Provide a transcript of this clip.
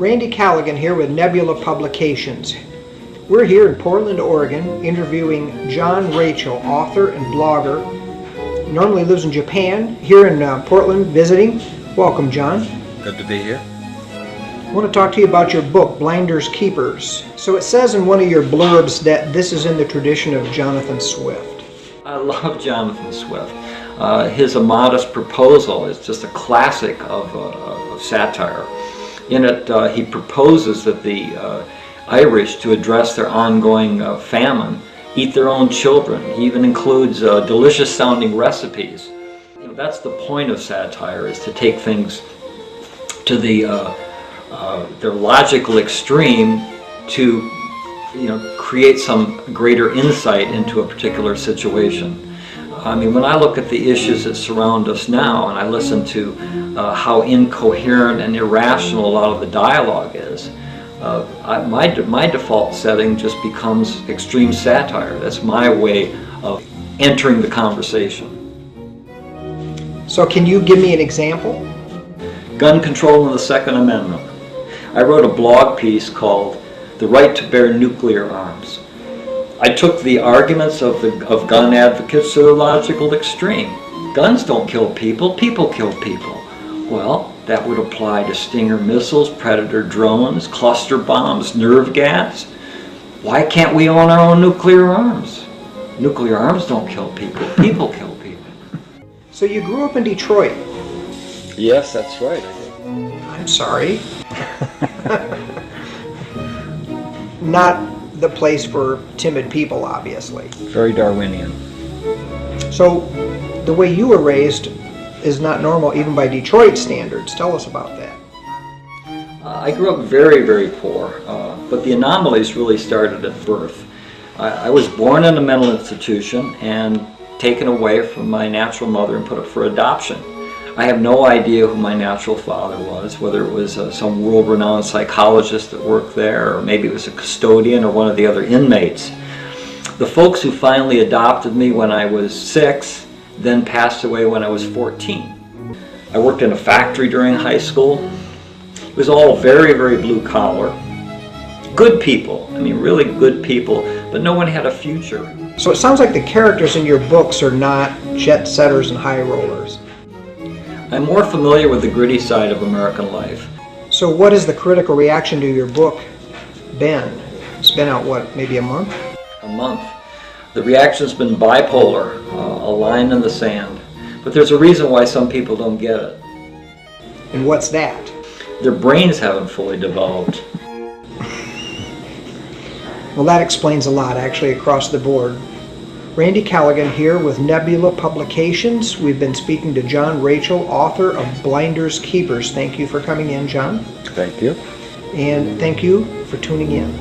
Randy Callaghan here with Nebula Publications. We're here in Portland, Oregon, interviewing John Rachel, author and blogger. He normally lives in Japan, here in Portland visiting. Welcome, John. Good to be here. I want to talk to you about your book, Blinders Keepers. So it says in one of your blurbs that this is in the tradition of Jonathan Swift. I love Jonathan Swift. His A Modest Proposal is just a classic of satire. In it, he proposes that the Irish, to address their ongoing famine, eat their own children. He even includes delicious sounding recipes. You know, that's the point of satire, is to take things to their logical extreme to, create some greater insight into a particular situation. I mean, when I look at the issues that surround us now, and I listen to how incoherent and irrational a lot of the dialogue is, my default setting just becomes extreme satire. That's my way of entering the conversation. So can you give me an example? Gun control and the Second Amendment. I wrote a blog piece called "The Right to Bear Nuclear Arms." I took the arguments of gun advocates to the logical extreme. Guns don't kill people, people kill people. Well, that would apply to Stinger missiles, Predator drones, cluster bombs, nerve gas. Why can't we own our own nuclear arms? Nuclear arms don't kill people, people kill people. So you grew up in Detroit. Yes, that's right. I'm sorry. Not the place for timid people, obviously. Very Darwinian. So the way you were raised is not normal even by Detroit standards. Tell us about that. I grew up very, very poor, but the anomalies really started at birth. I was born in a mental institution and taken away from my natural mother and put up for adoption. I have no idea who my natural father was, whether it was some world-renowned psychologist that worked there, or maybe it was a custodian or one of the other inmates. The folks who finally adopted me when I was 6 then passed away when I was 14. I worked in a factory during high school. It was all very, very blue collar. Good people, I mean really good people, but no one had a future. So it sounds like the characters in your books are not jet setters and high rollers. I'm more familiar with the gritty side of American life. So what has the critical reaction to your book been? It's been out, what, maybe a month? A month. The reaction's been bipolar, a line in the sand. But there's a reason why some people don't get it. And what's that? Their brains haven't fully developed. Well, that explains a lot, actually, across the board. Randy Callaghan here with Nebula Publications. We've been speaking to John Rachel, author of Blinders Keepers. Thank you for coming in, John. Thank you. And thank you for tuning in.